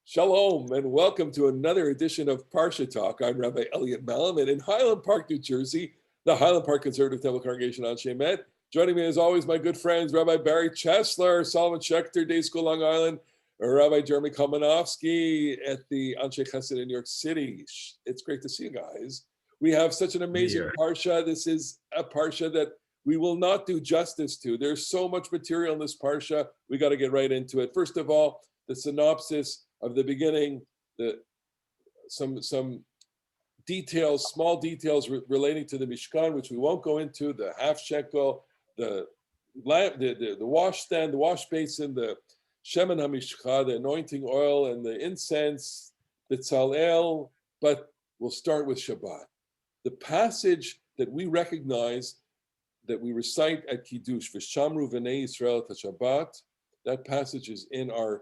Shalom and welcome to another edition of Parsha Talk. I'm Rabbi Elliot Mallam, and in Highland Park, New Jersey, the Highland Park Conservative Temple Congregation on Shemet. Joining me as always, my good friends, Rabbi Barry Chesler, Solomon Schechter, Day School, Long Island, Rabbi Jeremy Kalmanovsky at the Anshe Chesed in New York City. It's great to see you guys. We have such an amazing Parsha. This is a Parsha that we will not do justice to. There's so much material in this Parsha. We got to get right into it. First of all, the synopsis of the beginning, some details, small details relating to the Mishkan, which we won't go into, the half shekel, the washstand, the wash basin, the Shemen HaMishcha, the anointing oil, and the incense, the Tzalel, but we'll start with Shabbat. The passage that we recognize, that we recite at Kiddush, V'shamru v'nei Yisrael et Shabbat, that passage is in our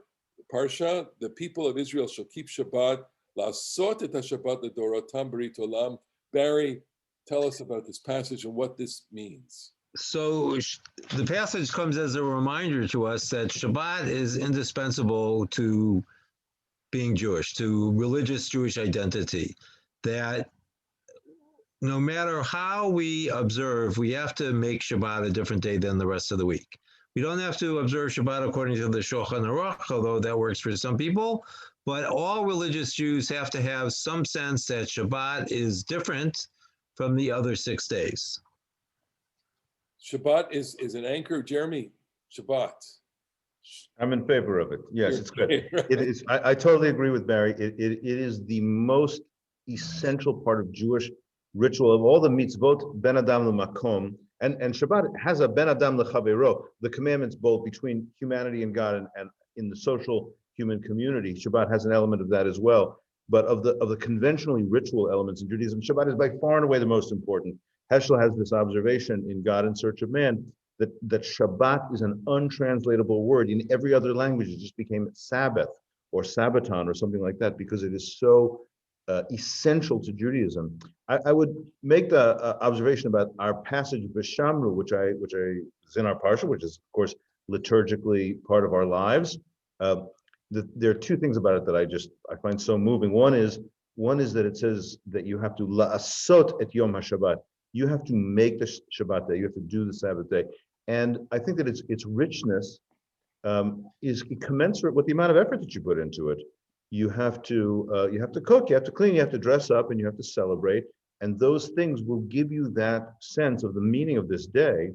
Parsha. The people of Israel shall keep Shabbat. La'asot et haShabbat ledorotam b'rit olam. Barry, tell us about this passage and what this means. So the passage comes as a reminder to us that Shabbat is indispensable to being Jewish, to religious Jewish identity. That no matter how we observe, we have to make Shabbat a different day than the rest of the week. We don't have to observe Shabbat according to the Shulchan Aruch, although that works for some people, but all religious Jews have to have some sense that Shabbat is different from the other 6 days. Shabbat is an anchor. Jeremy, Shabbat. I'm in favor of it. Yes, it's good. It is. I totally agree with Barry. It is the most essential part of Jewish ritual of all the mitzvot, ben adam l'makom, and Shabbat has a ben adam l'chavero, the commandments both between humanity and God and in the social human community. Shabbat has an element of that as well. But of the conventionally ritual elements in Judaism, Shabbat is by far and away the most important. Heschel has this observation in God in Search of Man that Shabbat is an untranslatable word. In every other language, it just became Sabbath or Sabbaton or something like that because it is so essential to Judaism. I would make the observation about our passage V'shamru, which is in our parsha, which is of course liturgically part of our lives. There are two things about it that I find so moving. One is that it says that you have to la'asot et yom haShabbat. You have to make the Shabbat day. You have to do the Sabbath day, and I think that its richness is commensurate with the amount of effort that you put into it. You have to cook, you have to clean, you have to dress up, and you have to celebrate. And those things will give you that sense of the meaning of this day.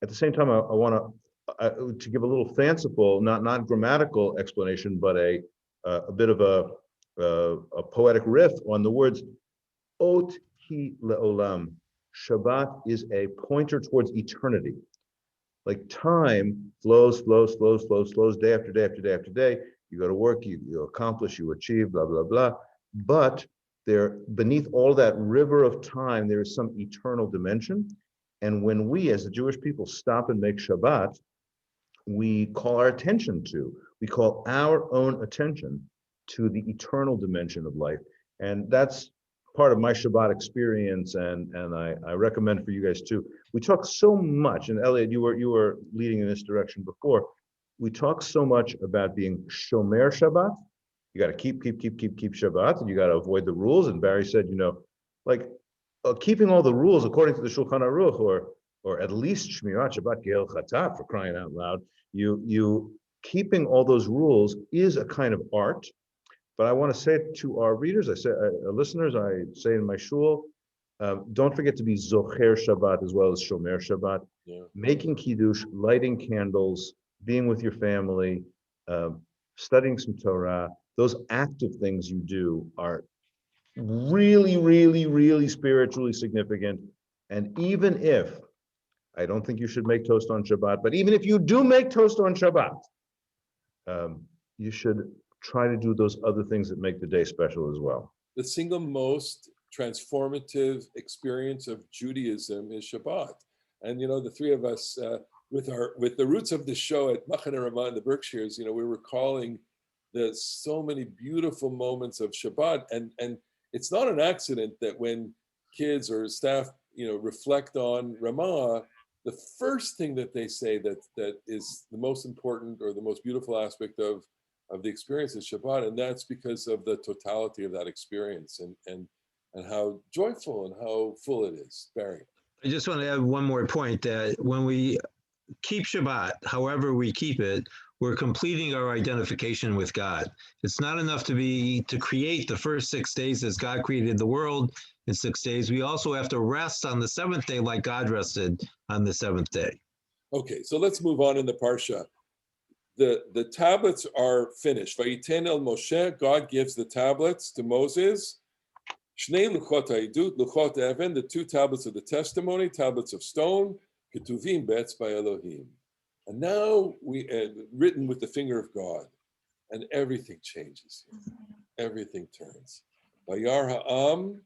At the same time, I want to give a little fanciful, not grammatical explanation, but a bit of a poetic riff on the words Ot hi leolam. Shabbat is a pointer towards eternity. Like time flows day after day after day after day. You go to work, you accomplish, you achieve, blah, blah, blah. But there, beneath all that river of time, there is some eternal dimension. And when we, as the Jewish people, stop and make Shabbat, we call our own attention to the eternal dimension of life. And that's part of my Shabbat experience, and I recommend for you guys too. We talk so much, and Elliot, you were leading in this direction before. We talk so much about being shomer Shabbat. You got to keep Shabbat, and you got to avoid the rules. And Barry said, keeping all the rules according to the Shulchan Aruch, or at least Shmirat Shabbat Ge'el Chatat, for crying out loud. You keeping all those rules is a kind of art. But I want to say to our readers, listeners, I say in my shul, don't forget to be Zocher Shabbat as well as Shomer Shabbat. Yeah. Making Kiddush, lighting candles, being with your family, studying some Torah, those active things you do are really, really, really spiritually significant. And even if, I don't think you should make toast on Shabbat, but even if you do make toast on Shabbat, you should try to do those other things that make the day special as well. The single most transformative experience of Judaism is Shabbat. And, the three of us, with the roots of the show at Machane Ramah in the Berkshires, we're recalling the so many beautiful moments of Shabbat. And it's not an accident that when kids or staff, reflect on Ramah, the first thing that they say that is the most important or the most beautiful aspect of of the experience of Shabbat, and that's because of the totality of that experience and how joyful and how full it is. Barry. I just want to add one more point that when we keep Shabbat, however we keep it, we're completing our identification with God. It's not enough to create the first 6 days as God created the world in 6 days. We also have to rest on the seventh day like God rested on the seventh day. Okay, so let's move on in the Parsha. The tablets are finished. Vayiten el Moshe, God gives the tablets to Moses. Shnei luchot ha'idut, luchot even, the 2 tablets of the testimony, tablets of stone, ketuvim be'etzbah Elohim. And now we written with the finger of God, and everything changes here. Everything turns. Vayar ha'am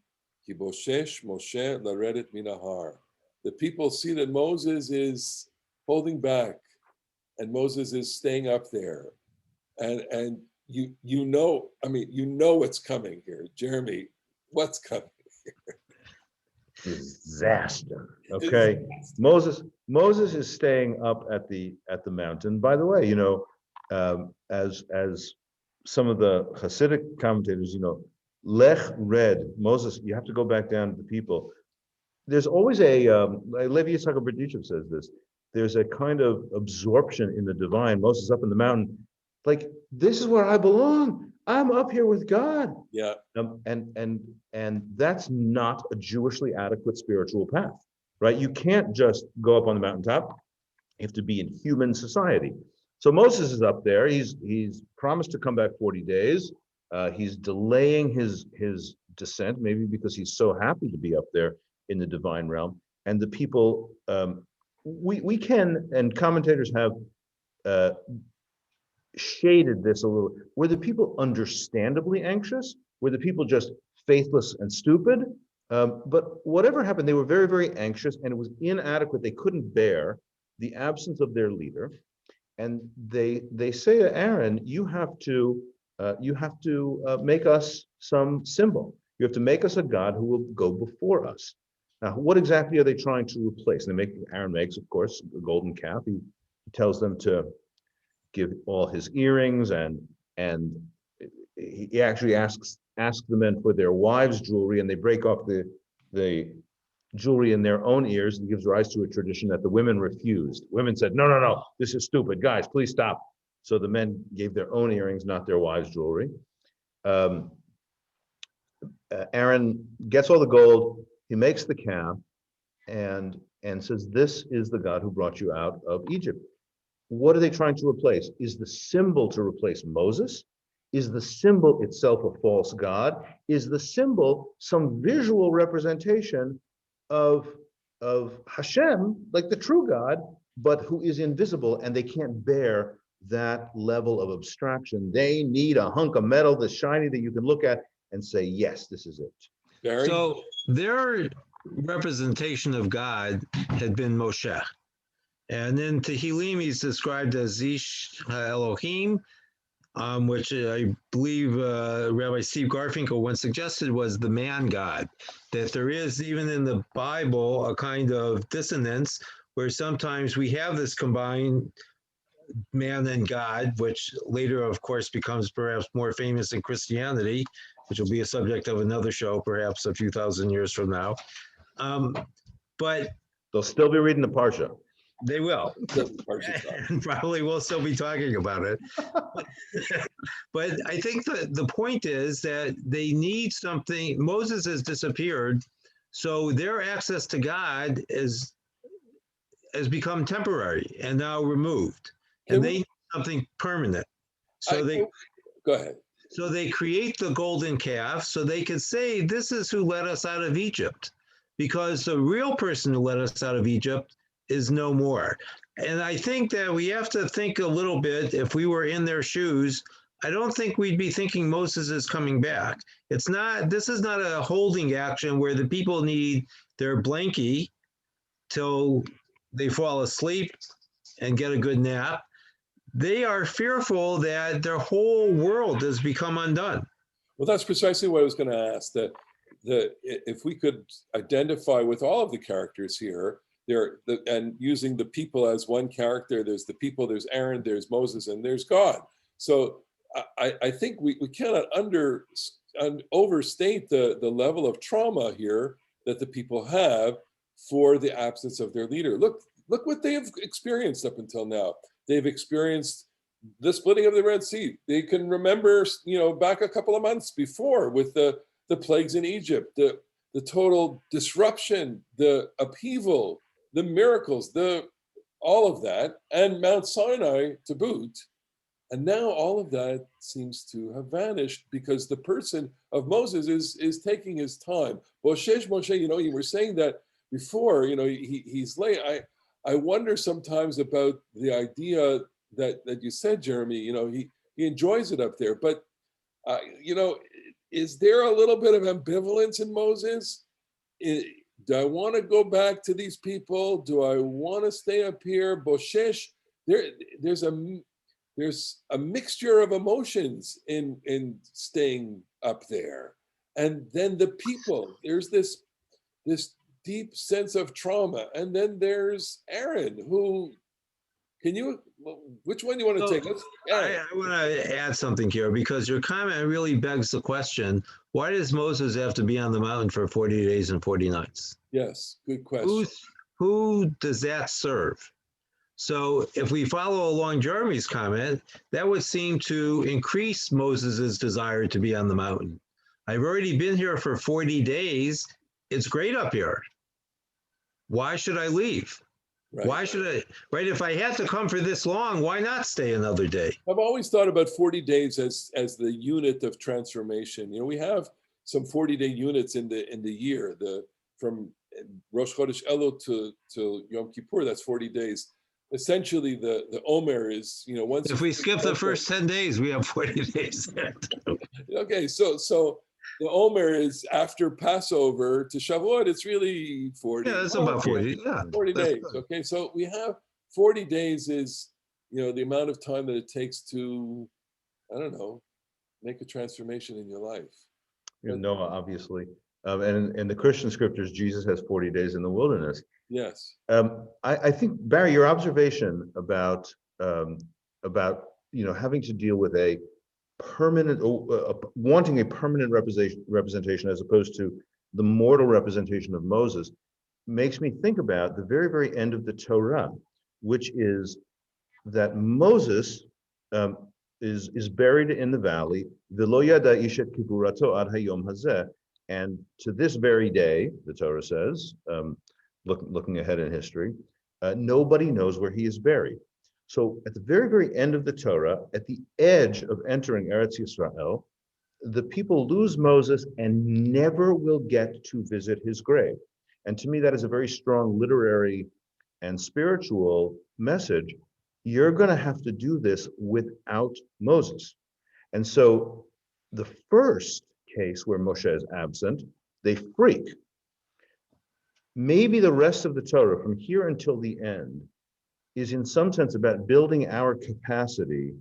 ki boshesh Moshe laredet min ha'ar. The people see that Moses is holding back, and Moses is staying up there, and you know what's coming here, Jeremy. What's coming here? Disaster. Okay. Moses is staying up at the mountain. By the way, as some of the Hasidic commentators, Lech Red, Moses, you have to go back down to the people. There's always Levi Yitzchak Berditchev says this, there's a kind of absorption in the divine. Moses up in the mountain, like, this is where I belong. I'm up here with God. Yeah. And that's not a Jewishly adequate spiritual path, right? You can't just go up on the mountaintop. You have to be in human society. So Moses is up there. He's promised to come back 40 days. He's delaying his descent, maybe because he's so happy to be up there in the divine realm. And the people, we can, and commentators have shaded this a little. Were the people understandably anxious? Were the people just faithless and stupid? But whatever happened, they were very, very anxious, and it was inadequate. They couldn't bear the absence of their leader. And they say to Aaron, you have to make us some symbol. You have to make us a God who will go before us. Now, what exactly are they trying to replace? And Aaron makes, of course, a golden calf. He tells them to give all his earrings, and he actually asks the men for their wives' jewelry, and they break off the jewelry in their own ears, and gives rise to a tradition that the women refused. Women said, no, this is stupid. Guys, please stop. So the men gave their own earrings, not their wives' jewelry. Aaron gets all the gold, he makes the calf, and says, this is the God who brought you out of Egypt. What are they trying to replace? Is the symbol to replace Moses? Is the symbol itself a false god? Is the symbol some visual representation of Hashem, like the true God, but who is invisible, and they can't bear that level of abstraction? They need a hunk of metal that's shiny that you can look at and say, yes, this is it. Barry? So their representation of God had been Moshe. And in Tehillim, he's described as Ish Elohim, which I believe Rabbi Steve Garfinkel once suggested was the man God. That there is, even in the Bible, a kind of dissonance where sometimes we have this combined man and God, which later, of course, becomes perhaps more famous in Christianity, which will be a subject of another show, perhaps a few thousand years from now. But they'll still be reading the Parsha. They will. And probably we'll still be talking about it. But I think the point is that they need something. Moses has disappeared, so their access to God has become temporary and now removed. And they need something permanent. So go ahead. So they create the golden calf so they could say, this is who led us out of Egypt. Because the real person who led us out of Egypt is no more. And I think that we have to think a little bit, if we were in their shoes, I don't think we'd be thinking Moses is coming back. This is not a holding action where the people need their blankie till they fall asleep and get a good nap. They are fearful that their whole world has become undone. Well, that's precisely what I was going to ask, that if we could identify with all of the characters here, and using the people as one character, there's the people, there's Aaron, there's Moses, and there's God. So I think we cannot overstate the level of trauma here that the people have for the absence of their leader. Look what they have experienced up until now. They've experienced the splitting of the Red Sea. They can remember, back a couple of months before with the plagues in Egypt, the total disruption, the upheaval, the miracles, all of that, and Mount Sinai to boot. And now all of that seems to have vanished because the person of Moses is taking his time. Moshe, you were saying that before, he's late. I wonder sometimes about the idea that you said, Jeremy, he enjoys it up there. But, is there a little bit of ambivalence in Moses? Do I want to go back to these people? Do I want to stay up here? Boshesh, there's a mixture of emotions in staying up there. And then the people, there's this deep sense of trauma. And then there's Aaron, which one do you want to take? I want to add something here because your comment really begs the question, why does Moses have to be on the mountain for 40 days and 40 nights? Yes, good question. Who does that serve? So if we follow along Jeremy's comment, that would seem to increase Moses's desire to be on the mountain. I've already been here for 40 days. It's great up here. Why should I leave? Right. Why should I, right? If I had to come for this long, why not stay another day? I've always thought about 40 days as the unit of transformation. We have some 40-day units in the year, from Rosh Chodesh Elul to Yom Kippur, that's 40 days. Essentially, the Omer is, once. If we skip the first 10 days, we have 40 days. Okay, so the Omer is after Passover to Shavuot. It's really 40. Yeah, it's about 40. Yeah, 40 days. Good. Okay, so we have 40 days is, the amount of time that it takes to, I don't know, make a transformation in your life. Noah, obviously. And in the Christian scriptures, Jesus has 40 days in the wilderness. Yes. I think, Barry, your observation about having to deal with a permanent, wanting a permanent representation as opposed to the mortal representation of Moses makes me think about the very, very end of the Torah, which is that Moses is buried in the valley. V'lo yada ish et kiburato ad hayom hazeh. And to this very day, the Torah says, looking ahead in history, nobody knows where he is buried. So at the very, very end of the Torah, at the edge of entering Eretz Yisrael, the people lose Moses and never will get to visit his grave. And to me, that is a very strong literary and spiritual message. You're going to have to do this without Moses. And so the first case where Moshe is absent, they freak. Maybe the rest of the Torah from here until the end is in some sense about building our capacity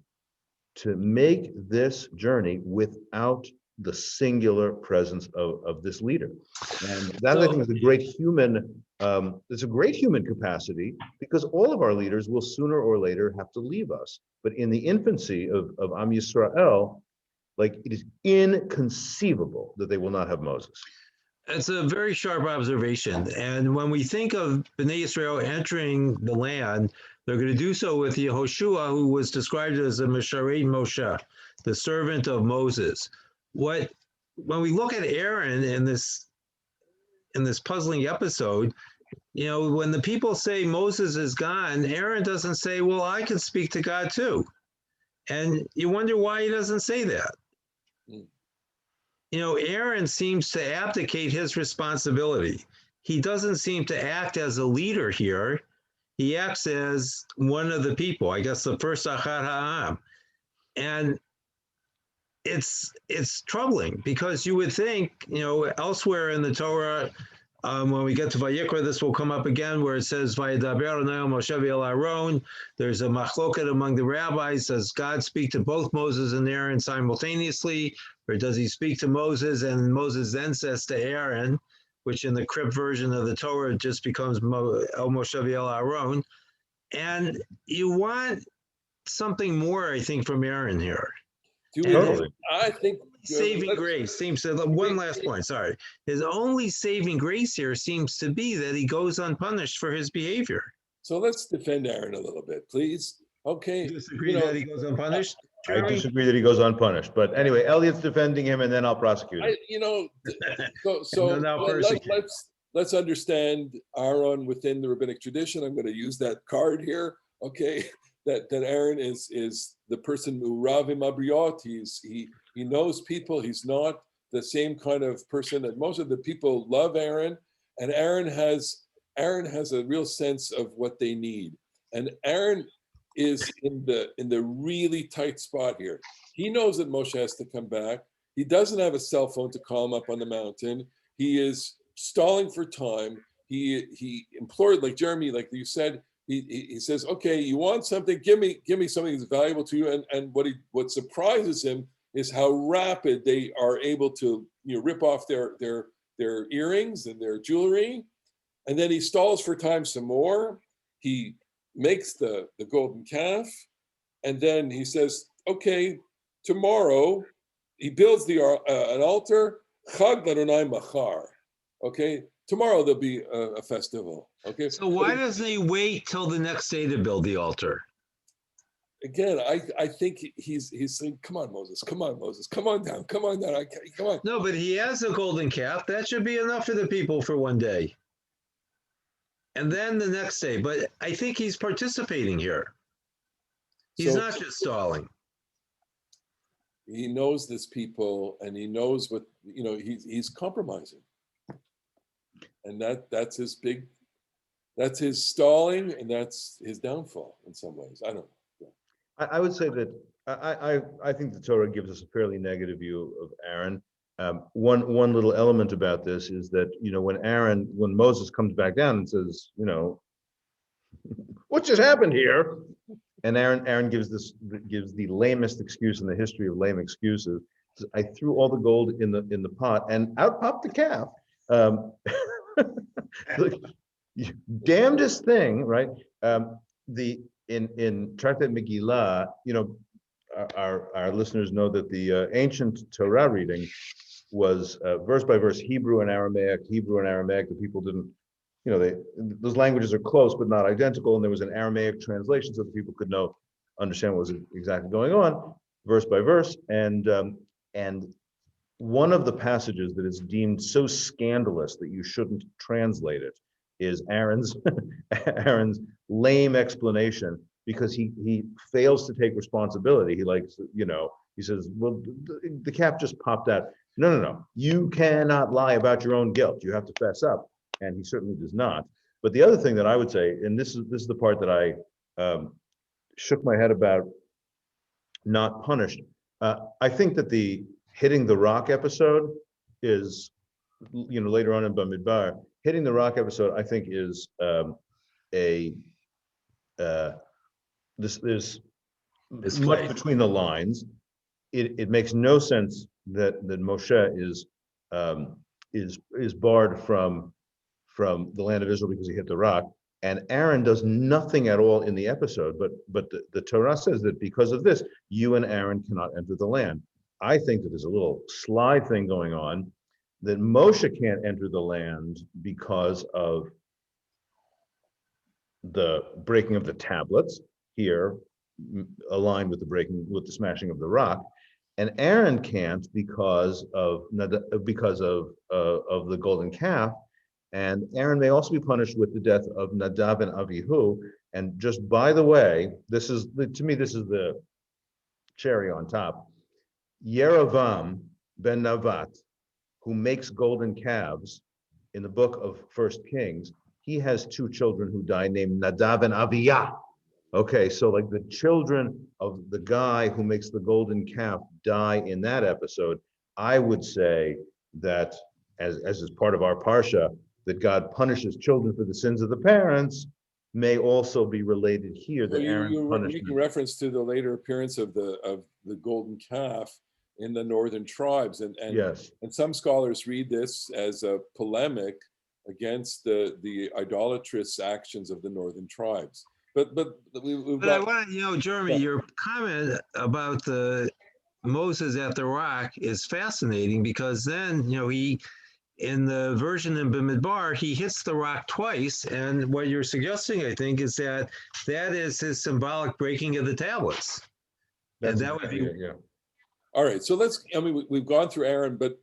to make this journey without the singular presence of this leader. And that, I think, is a great human, it's a great human capacity, because all of our leaders will sooner or later have to leave us. But in the infancy of Am Yisrael, like, it is inconceivable that they will not have Moses. It's a very sharp observation. And when we think of Bnei Israel entering the land, they're going to do so with Yehoshua, who was described as a Mesharet Moshe, the servant of Moses. When we look at Aaron in this puzzling episode, when the people say Moses is gone, Aaron doesn't say, well, I can speak to God too. And you wonder why he doesn't say that. Aaron seems to abdicate his responsibility. He doesn't seem to act as a leader here. He acts as one of the people, I guess the first Achad Ha'am. And it's troubling, because you would think, elsewhere in the Torah, when we get to Vayikra, this will come up again, where it says, Vayedaber Adonai Moshe v'el Aaron. There's a machloket among the rabbis. Does God speak to both Moses and Aaron simultaneously, or does he speak to Moses and Moses then says to Aaron, which in the crypt version of the Torah just becomes El Moshe v'el Aaron? And you want something more, I think, from Aaron here. Do And it. Totally. I think saving let's- grace seems to, one last point, sorry. His only saving grace here seems to be that he goes unpunished for his behavior. So let's defend Aaron a little bit, please. Okay. Disagree that he goes unpunished? I Jeremy? disagree that he goes unpunished, but anyway, Elliot's defending him and then I'll prosecute him. So now let's persecute. let's understand Aaron within the rabbinic tradition. I'm going to use that card here. Okay, that Aaron is the person who Ravim Abriot. He knows people. He's not the same kind of person that most of the people love Aaron, and Aaron has a real sense of what they need, and Aaron is in the really tight spot here. He knows that Moshe has to come back. He doesn't have a cell phone to call him up on the mountain. He is stalling for time. He implored, like Jeremy, like you said, he says, okay, you want something, give me something that's valuable to you. And what surprises him is how rapid they are able to rip off their earrings and their jewelry. And then he stalls for time some more. He makes the golden calf. And then he says, okay, tomorrow, he builds an altar, Chag Ladonai Machar. Okay, tomorrow there'll be a festival. Okay. So why doesn't he wait till the next day to build the altar? Again, I think he's saying, come on, Moses, come on, Moses, come on down, come on down, come on. No, but he has a golden calf. That should be enough for the people for one day. And then the next day. But I think he's participating here. He's not just stalling. He knows this people, and he knows what he's compromising, and that's his stalling, and that's his downfall in some ways. I don't know. I would say that I think the Torah gives us a fairly negative view of Aaron. One little element about this is that when Moses comes back down and says, what just happened here? And Aaron gives the lamest excuse in the history of lame excuses. I threw all the gold in the pot and out popped the calf. The damnedest thing, right? In Tractate Megillah, our listeners know that the ancient Torah reading was verse by verse, Hebrew and Aramaic. The people didn't, those languages are close but not identical, and there was an Aramaic translation so that people could understand what was exactly going on, verse by verse. And one of the passages that is deemed so scandalous that you shouldn't translate it is Aaron's lame explanation, because he fails to take responsibility. He says, well, the calf just popped out. No, you cannot lie about your own guilt. You have to fess up. And he certainly does not. But the other thing that I would say, and this is the part that I shook my head about not punished. I think that the hitting the rock episode is, later on in Bamidbar, hitting the rock episode, I think is there's much between the lines. It makes no sense that Moshe is barred from the land of Israel because he hit the rock, and Aaron does nothing at all in the episode. But the Torah says that because of this, you and Aaron cannot enter the land. I think that there's a little sly thing going on, that Moshe can't enter the land because of the breaking of the tablets here, aligned with the smashing of the rock, and Aaron can't because of the golden calf. And Aaron may also be punished with the death of Nadav and Avihu. And just by the way, to me this is the cherry on top. Yerovam ben Navat, who makes golden calves in the book of First Kings, he has two children who die named Nadav and Aviyah. Okay, so like the children of the guy who makes the golden calf die in that episode. I would say that as is part of our Parsha, that God punishes children for the sins of the parents may also be related here. That Aaron punished. Making reference to the later appearance of the golden calf in the northern tribes, and yes, and some scholars read this as a polemic against the idolatrous actions of the northern tribes. But I want to Jeremy, your comment about the Moses at the rock is fascinating because then, he, in the version in Bamidbar, he hits the rock twice. And what you're suggesting, I think, is that is his symbolic breaking of the tablets. That's And that would be, exactly it, yeah. All right, so we've gone through Aaron, but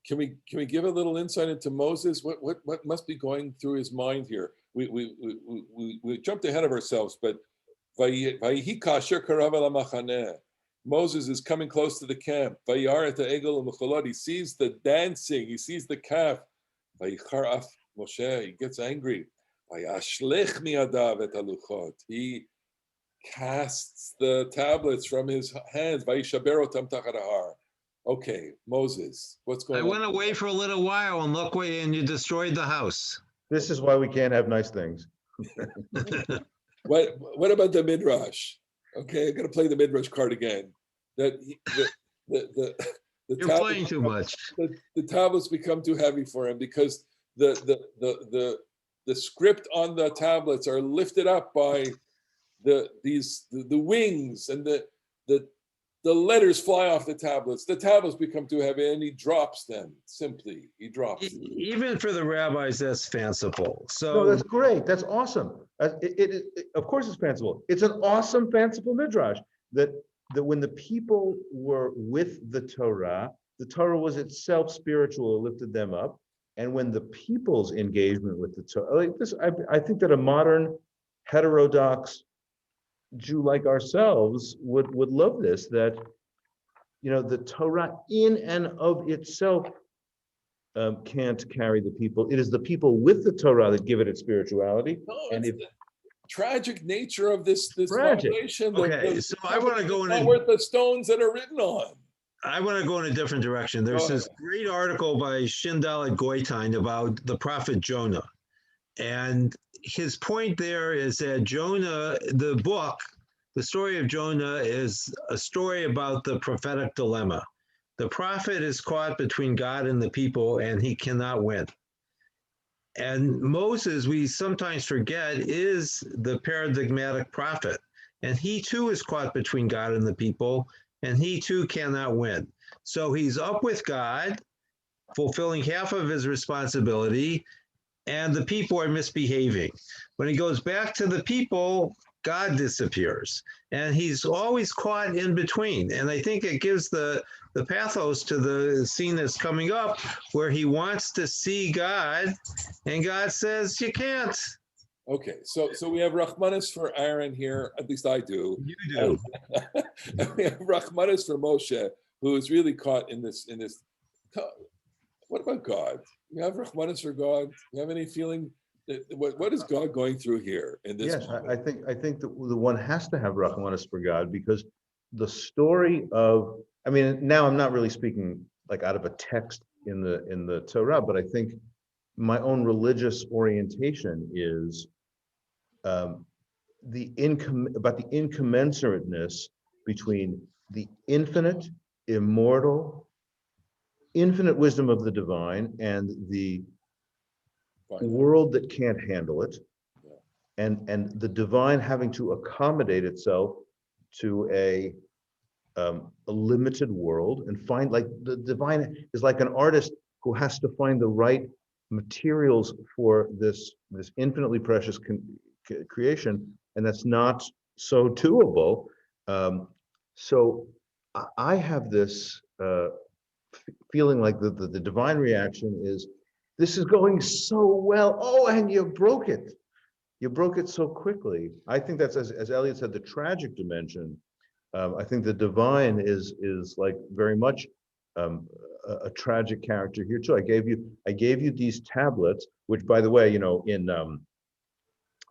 can we give a little insight into Moses? What must be going through his mind here? We jumped ahead of ourselves, but Vayihi kasher karav el hamachaneh. Moses is coming close to the camp. Vayar et ha'egel u'mecholot. He sees the dancing. He sees the calf. Vayichar af Moshe. He gets angry. Vayashlech miadav et haluchot. He casts the tablets from his hands. Vayishaber otam tachat hahar. Okay, Moses, what's going I on? went away for a little while and look where, and you destroyed the house. This is why we can't have nice things. What about the midrash? Okay, I'm gonna play the midrash card again. That the You're tablets playing too much. the tablets become too heavy for him because the script on the tablets are lifted up by the wings, and the letters fly off the tablets. The tablets become too heavy, and he drops them. Simply, he drops them. Even for the rabbis, that's fanciful. So No, that's great. That's awesome. Of course, it's fanciful. It's an awesome fanciful midrash that when the people were with the Torah was itself spiritual, it lifted them up. And when the people's engagement with the Torah, like this, I think that a modern heterodox Jew like ourselves would love this, that, the Torah in and of itself can't carry the people. It is the people with the Torah that give it its spirituality. No, And it's the tragic nature of this Tragic. violation. Okay, so I want to go in not worth the stones that are written on. I want to go in a different direction. There's this great article by Shindal Goitein about the prophet Jonah. And his point there is that Jonah, the book, the story of Jonah is a story about the prophetic dilemma. The prophet is caught between God and the people, and he cannot win. And Moses, we sometimes forget, is the paradigmatic prophet. And he too is caught between God and the people, and he too cannot win. So he's up with God, fulfilling half of his responsibility, and the people are misbehaving. When he goes back to the people, God disappears. And he's always caught in between. And I think it gives the pathos to the scene that's coming up, where he wants to see God, and God says, you can't. Okay, so we have Rachmanis for Aaron here, at least I do. You do. And we have Rachmanis for Moshe, who is really caught in this. What about God? You have Rachmanis for God? You have any feeling that what is God going through here in this? yes, I think that the one has to have Rachmanis for God, because the story of, I mean, now I'm not really speaking like out of a text in the Torah, but I think my own religious orientation is about the incommensurateness between the infinite, immortal, infinite wisdom of the divine and the world that can't handle it, and the divine having to accommodate itself to a limited world, and find, like, the divine is like an artist who has to find the right materials for this infinitely precious creation, and that's not so doable. So I have this feeling like the divine reaction is, this is going so well. Oh, and you broke it. You broke it so quickly. I think that's, as Elliot said, the tragic dimension. I think the divine is like very much a tragic character here too. I gave you these tablets, which, by the way, in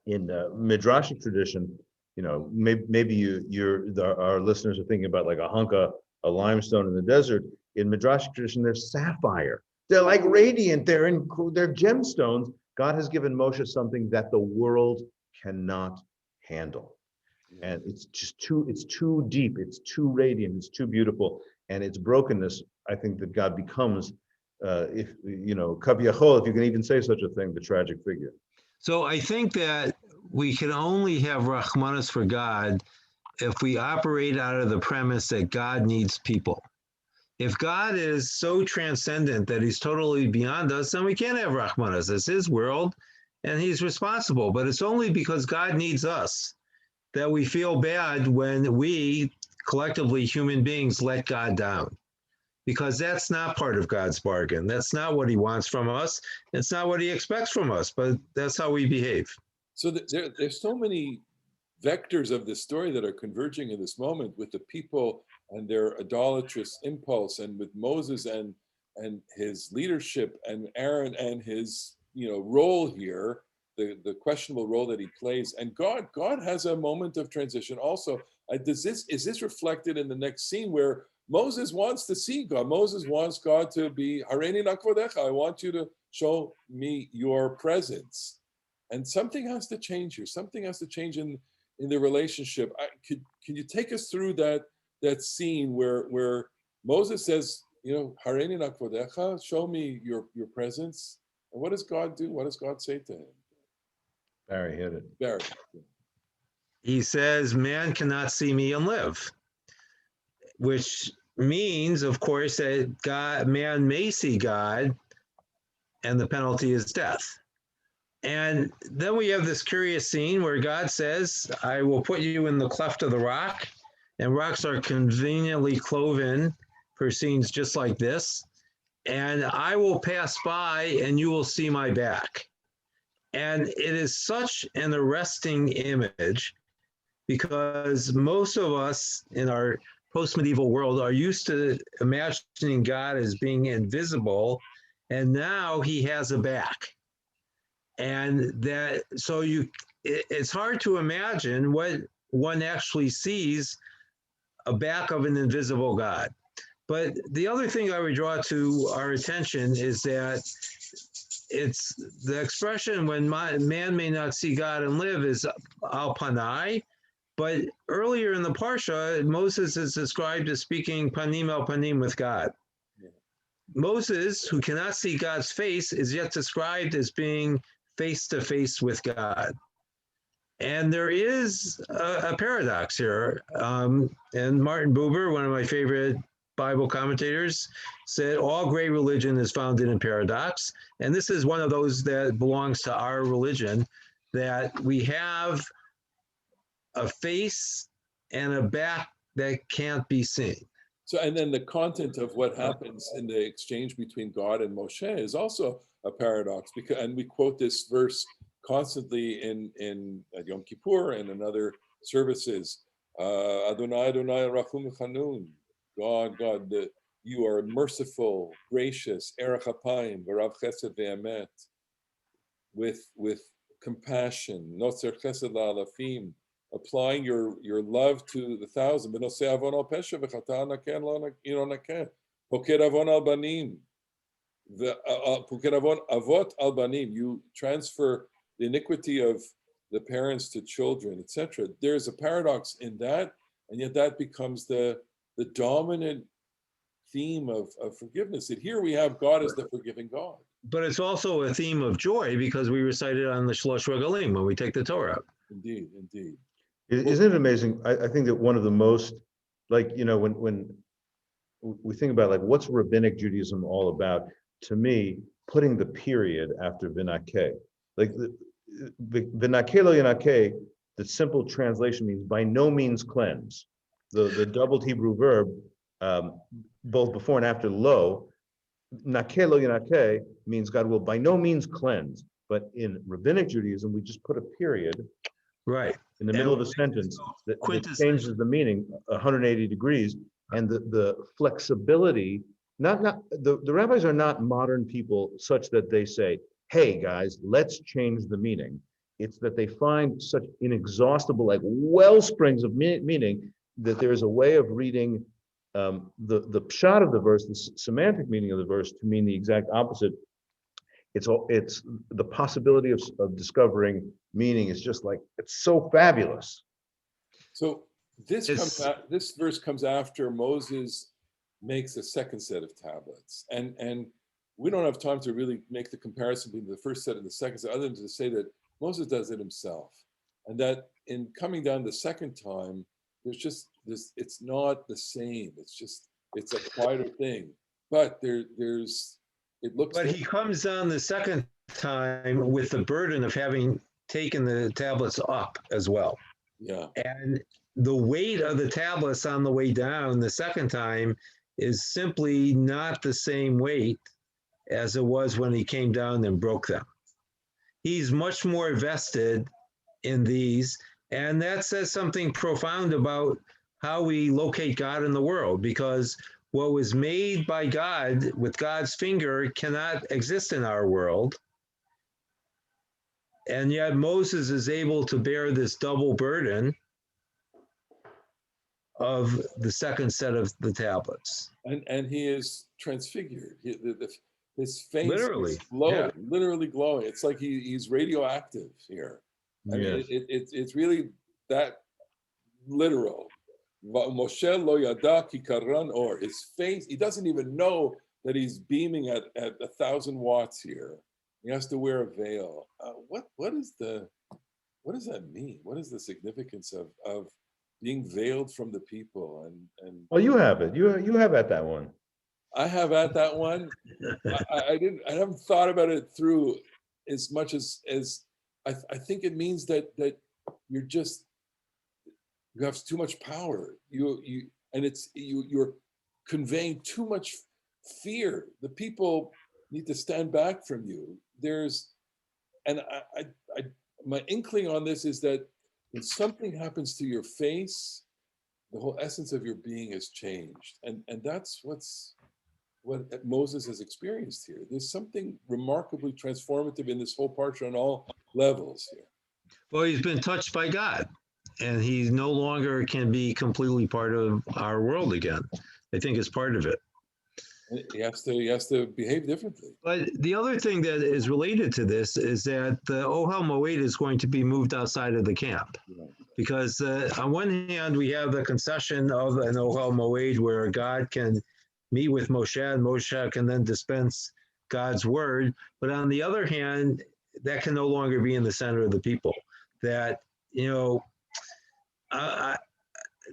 midrashic tradition, maybe our listeners are thinking about like a hunk of a limestone in the desert. In midrashic tradition, they're sapphire. They're like radiant. They're gemstones. God has given Moshe something that the world cannot handle. And it's too deep, it's too radiant, it's too beautiful. And its brokenness, I think that God becomes, if Kaviyachol, if you can even say such a thing, the tragic figure. So I think that we can only have Rachmanis for God if we operate out of the premise that God needs people. If God is so transcendent that he's totally beyond us, then we can't have Rahmanas. It's his world and he's responsible. But it's only because God needs us that we feel bad when we, collectively human beings, let God down. Because that's not part of God's bargain. That's not what he wants from us. It's not what he expects from us, but that's how we behave. So there's so many vectors of this story that are converging in this moment with the people and their idolatrous impulse, and with Moses and his leadership, and Aaron and his role here, the questionable role that he plays, and God has a moment of transition also. Is this reflected in the next scene where Moses wants to see God? Moses wants God to be Hareini Nakvodecha. I want you to show me your presence. And something has to change here. Something has to change in the relationship. Can you take us through that scene where Moses says, Hareini Nakvodecha, show me your presence. And what does God do? What does God say to him? Barry hit it. Barry. He says, man cannot see me and live, which means, of course, that man may see God, and the penalty is death. And then we have this curious scene where God says, I will put you in the cleft of the rock, and rocks are conveniently cloven for scenes just like this, and I will pass by and you will see my back. And it is such an arresting image, because most of us in our post-medieval world are used to imagining God as being invisible, and now he has a back. And it's hard to imagine what one actually sees a back of an invisible God. But the other thing I would draw to our attention is that it's the expression when man may not see God and live is al panai. But earlier in the Parsha, Moses is described as speaking panim el panim with God. Yeah. Moses, who cannot see God's face, is yet described as being face to face with God. And there is a paradox here. And Martin Buber, one of my favorite Bible commentators, said all great religion is founded in paradox. And this is one of those that belongs to our religion, that we have a face and a back that can't be seen. So, and then the content of what happens in the exchange between God and Moshe is also a paradox, and we quote this verse constantly in Yom Kippur and in other services. Adonai, Adonai, Rachum Chanun. God, you are merciful, gracious, Erech Apayim, V'rav Chesed Ve'emet, with compassion, Notzer Chesed La'alafim, applying your love to the thousand. You transfer the iniquity of the parents to children, etc. There's a paradox in that, and yet that becomes the dominant theme of forgiveness. That here we have God as the forgiving God. But it's also a theme of joy, because we recite it on the Shlosh Regalim when we take the Torah. Indeed, indeed. Isn't it amazing? I think that one of the most, when we think about what's rabbinic Judaism all about, to me, putting the period after vinake, vinake lo yanake, the simple translation means by no means cleanse. The doubled Hebrew verb, both before and after lo, nake lo yanake, means God will by no means cleanse. But in rabbinic Judaism, we just put a period right in the middle of a sentence that changes the meaning 180 degrees. And the flexibility, the rabbis are not modern people such that they say, hey guys, let's change the meaning. It's that they find such inexhaustible well springs of meaning that there's a way of reading the pshat of the verse, the semantic meaning of the verse, to mean the exact opposite. It's the possibility of discovering meaning is just it's so fabulous. So this verse comes after Moses makes a second set of tablets, and we don't have time to really make the comparison between the first set and the second set, other than to say that Moses does it himself, and that in coming down the second time, there's just this, it's not the same. It's a quieter thing. But there's, it looks But he comes on the second time with the burden of having taken the tablets up as well. yeah. And the weight of the tablets on the way down the second time is simply not the same weight as it was when he came down and broke them. He's much more vested in these, and that says something profound about how we locate God in the world, because what was made by God with God's finger cannot exist in our world. And yet Moses is able to bear this double burden of the second set of the tablets. And he is transfigured. His face Literally, is glowing, yeah. literally glowing. It's like he's radioactive here. I mean, it's really that literal. Moshe lo yada ki karan or, his face, he doesn't even know that he's beaming at 1,000 watts here. He has to wear a veil. What does that mean? What is the significance of being veiled from the people? And Well, you have it. You have at that one. I have at that one. I haven't thought about it through as much as I think it means that you're just, you have too much power. You're conveying too much fear. The people need to stand back from you. My inkling on this is that when something happens to your face, the whole essence of your being is changed, and that's what Moses has experienced here. There's something remarkably transformative in this whole parsha on all levels here. Well, he's been touched by God, and he no longer can be completely part of our world again. I think it's part of it. He has to behave differently. But the other thing that is related to this is that the Ohel Moed is going to be moved outside of the camp. Because on one hand, we have the concession of an Ohel Moed where God can meet with Moshe, and Moshe can then dispense God's word. But on the other hand, that can no longer be in the center of the people. That,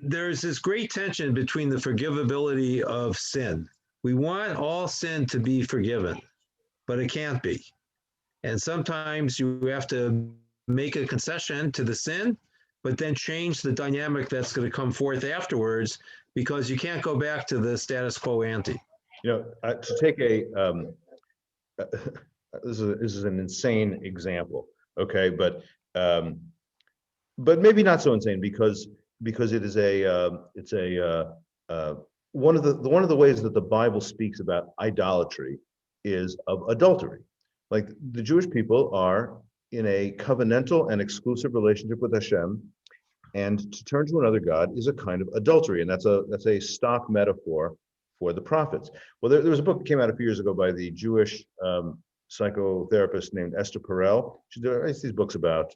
there's this great tension between the forgivability of sin. We want all sin to be forgiven, but it can't be. And sometimes you have to make a concession to the sin, but then change the dynamic that's going to come forth afterwards, because you can't go back to the status quo ante. To take this is an insane example, okay, but maybe not so insane because it is one of the ways that the Bible speaks about idolatry is of adultery. Like, the Jewish people are in a covenantal and exclusive relationship with Hashem, and to turn to another god is a kind of adultery, and that's a stock metaphor for the prophets. Well, there was a book that came out a few years ago by the Jewish psychotherapist named Esther Perel. She writes these books about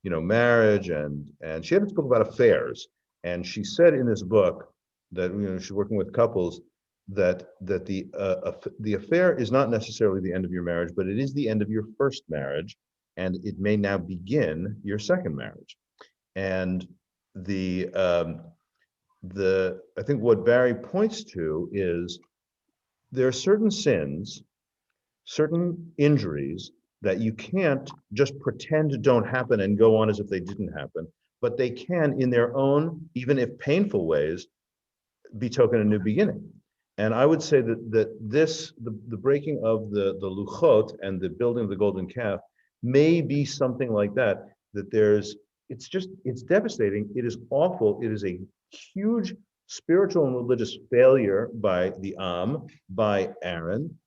marriage, and she had this book about affairs, and she said in this book that she's working with couples that the affair is not necessarily the end of your marriage, but it is the end of your first marriage, and it may now begin your second marriage. And I think what Barry points to is there are certain sins, certain injuries that you can't just pretend don't happen and go on as if they didn't happen, but they can, in their own, even if painful ways, betoken a new beginning. And I would say that the breaking of the luchot and the building of the golden calf may be something like that. It's devastating. It is awful. It is a huge spiritual and religious failure by the by Aaron,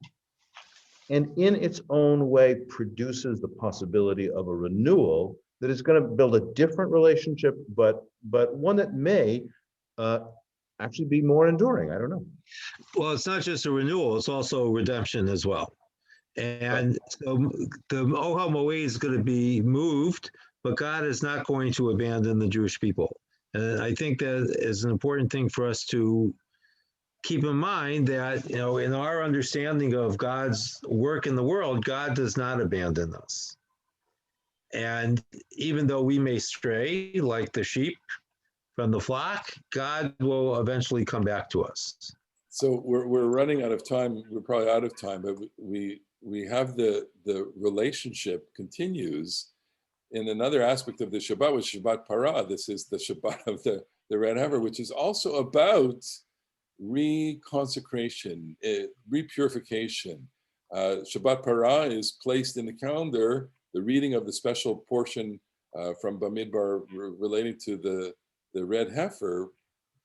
and in its own way produces the possibility of a renewal that is going to build a different relationship, but one that may actually be more enduring. I don't know. Well, it's not just a renewal, it's also redemption as well. And so the Ohel Moed is going to be moved, but God is not going to abandon the Jewish people. And I think that is an important thing for us to keep in mind, that, in our understanding of God's work in the world, God does not abandon us. And even though we may stray like the sheep from the flock, God will eventually come back to us. So we're running out of time. We're probably out of time, but we have the relationship continues in another aspect of the Shabbat, which is Shabbat Parah. This is the Shabbat of the red heifer, which is also about reconsecration, repurification. Shabbat Parah is placed in the calendar, the reading of the special portion from Bamidbar relating to the red heifer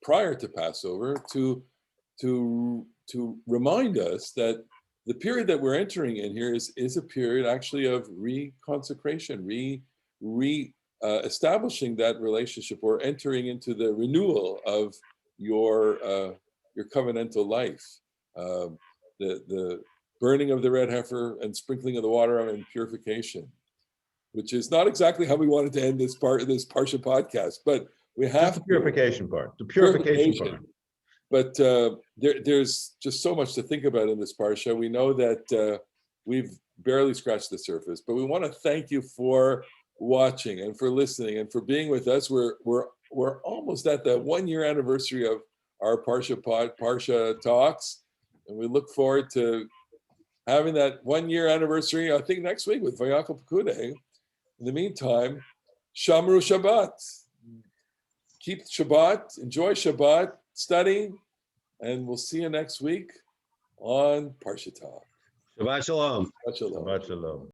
prior to Passover to remind us that the period that we're entering in here is a period actually of reconsecration, establishing that relationship, or entering into the renewal of your covenantal life. The burning of the red heifer and sprinkling of the water and purification, which is not exactly how we wanted to end this Parsha podcast, but we have the purification part. The purification part. But there's just so much to think about in this Parsha. We know that we've barely scratched the surface, but we want to thank you for watching and for listening and for being with us. We're almost at the 1 year anniversary of our Parsha talks, and we look forward to having that 1 year anniversary, I think next week with Vayakal Pekude. In the meantime, Shamru Shabbat. Keep Shabbat, enjoy Shabbat, study, and we'll see you next week on Parsha Talk. Shabbat Shalom. Shabbat Shalom. Shabbat Shalom.